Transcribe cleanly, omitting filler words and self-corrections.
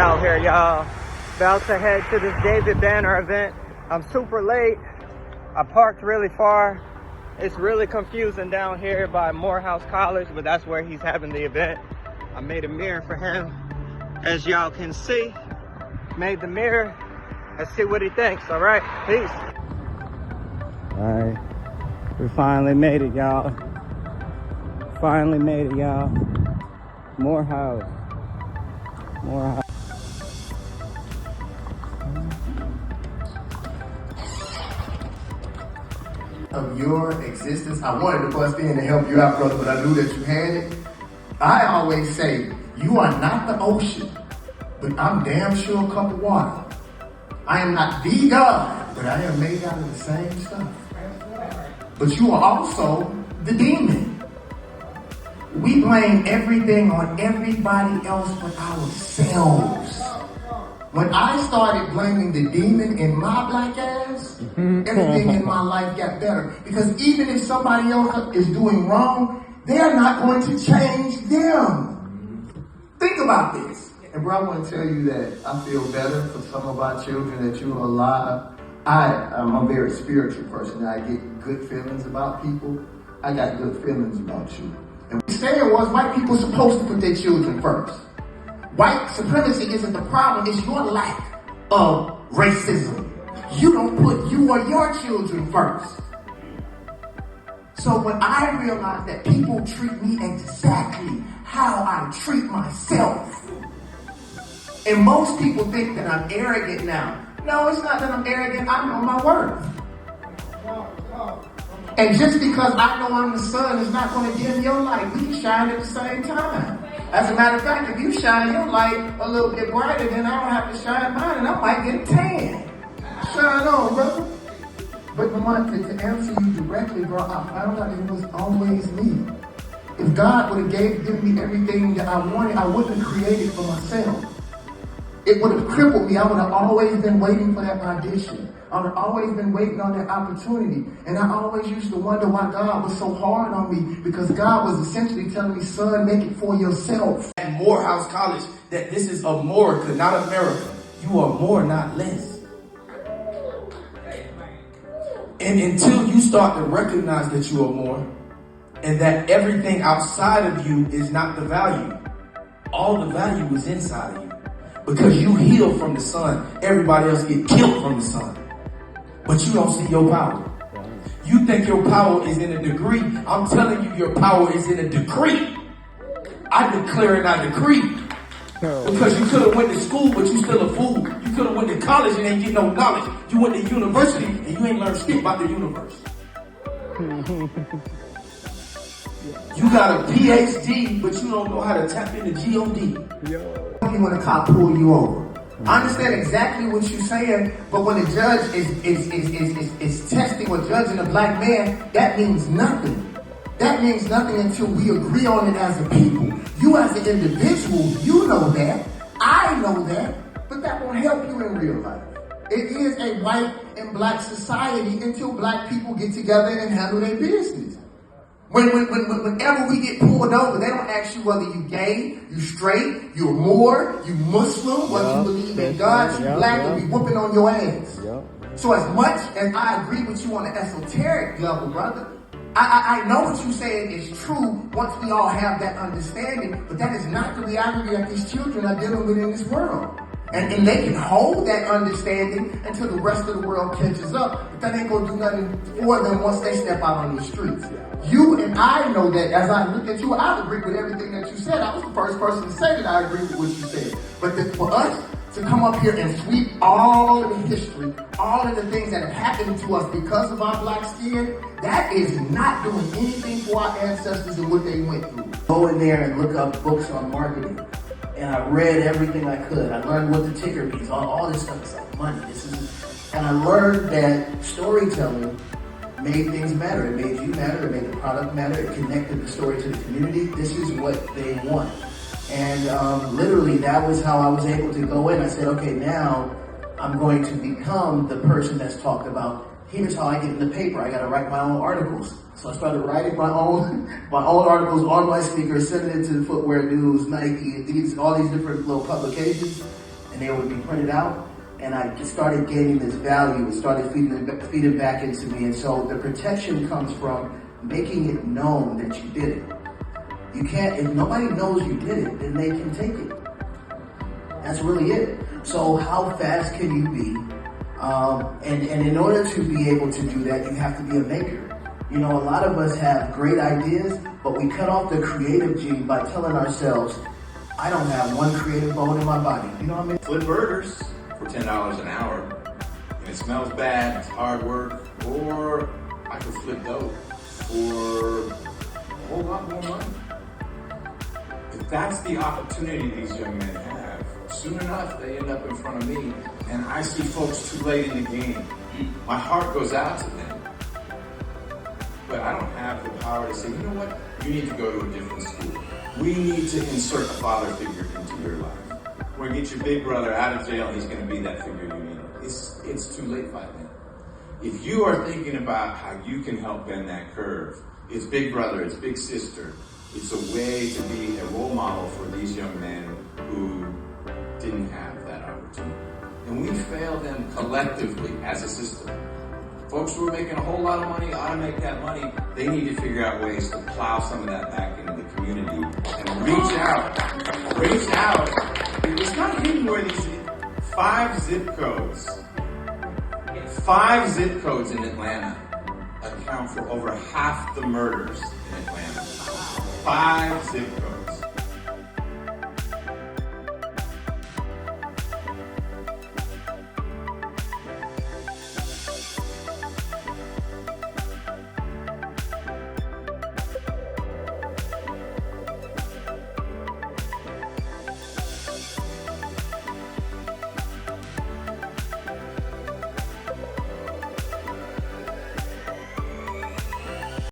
out here, y'all. About to head to this David Banner event. I'm super late. I parked really far. It's really confusing down here by Morehouse College, but that's where he's having the event. I made a mirror for him. As y'all can see, made the mirror. Let's see what he thinks. All right, peace. All right, we finally made it, y'all. Finally made it, y'all. Morehouse. Of your existence. I wanted to bust in to help you out, brother, but I knew that you had it. I always say, you are not the ocean, but I'm damn sure a cup of water. I am not the God, but I am made out of the same stuff. But you are also the demon. We blame everything on everybody else but ourselves. When I started blaming the demon in my black ass, everything in my life got better. Because even if somebody else is doing wrong, they're not going to change them. Think about this. And bro, I want to tell you that I feel better for some of our children that you are alive. I'm a very spiritual person. I get good feelings about people. I got good feelings about you. And what we said was white people are supposed to put their children first. White supremacy isn't the problem, it's your lack of racism. You don't put you or your children first. So when I realized that people treat me exactly how I treat myself, and most people think that I'm arrogant now. No, it's not that I'm arrogant, I know my worth. And just because I know I'm the sun is not going to dim your light. We can shine at the same time. As a matter of fact, if you shine your light a little bit brighter, then I don't have to shine mine and I might get a tan. Shine on, brother. But Lamont, to answer you directly, bro, I found out it was always me. If God would have given me everything that I wanted, I wouldn't have created for myself. It would have crippled me. I would have always been waiting for that audition. I would have always been waiting on that opportunity. And I always used to wonder why God was so hard on me, because God was essentially telling me, son, make it for yourself. At Morehouse College, that this is America, not America. You are more, not less. And until you start to recognize that you are more, and that everything outside of you is not the value, all the value is inside of you. Because you heal from the sun, everybody else get killed from the sun. But you don't see your power. You think your power is in a degree. I'm telling you, your power is in a decree. I declare and I decree. Because you could have went to school, but you still a fool. You could have went to college and ain't get no knowledge. You went to university and you ain't learned shit about the universe. You got a PhD, but you don't know how to tap into G.O.D. When a cop pull you over. I understand exactly what you're saying, but when a judge is testing or judging a black man, that means nothing. That means nothing until we agree on it as a people. You as an individual, you know that. I know that, but that won't help you in real life. It is a white and black society until black people get together and handle their business. Whenever we get pulled over, they don't ask you whether you gay, you straight, you're Moor, you Muslim, whether you believe in God, you black, and be whooping on your ass. So as much as I agree with you on the esoteric level, brother, I know what you're saying is true once we all have that understanding, but that is not the reality that these children are dealing with in this world. And they can hold that understanding until the rest of the world catches up, but that ain't gonna do nothing for them once they step out on these streets. You and I know that. As I look at you, I agree with everything that you said. I was the first person to say that I agree with what you said. But for us to come up here and sweep all of the history, all of the things that have happened to us because of our black skin, that is not doing anything for our ancestors and what they went through. Go in there and look up books on marketing. And I read everything I could. I learned what the ticker means. All this stuff is like money. And I learned that storytelling made things matter. It made you matter. It made the product matter. It connected the story to the community. This is what they want. And literally, that was how I was able to go in. I said, okay, now I'm going to become the person that's talked about. Here's how I get in the paper. I got to write my own articles. So I started writing my own articles on my speaker, sending it to the Footwear News, Nike, all these different little publications. and they would be printed out. And I just started gaining this value. It started feeding back into me. And so the protection comes from making it known that you did it. You can't, if nobody knows you did it, then they can take it. That's really it. So how fast can you be? And in order to be able to do that, you have to be a maker. You know, a lot of us have great ideas, but we cut off the creative gene by telling ourselves, I don't have one creative bone in my body. You know what I mean? Flip burgers for $10 an hour. And it smells bad, it's hard work. Or I could flip dope for a whole lot more money. If that's the opportunity these young men have, soon enough they end up in front of me, and I see folks too late in the game. My heart goes out to them. But I don't have the power to say, you know what, you need to go to a different school. We need to insert a father figure into your life. We're gonna get your big brother out of jail, he's gonna be that figure you need. It's too late by then. If you are thinking about how you can help bend that curve, it's big brother, it's big sister. It's a way to be a role model for these young men who didn't have that opportunity. And we fail them collectively as a system. Folks who are making a whole lot of money ought to make that money. They need to figure out ways to plow some of that back into the community and reach out. Reach out. It's not hidden where these 5 zip codes. 5 zip codes in Atlanta account for over half the murders in Atlanta. 5 zip codes.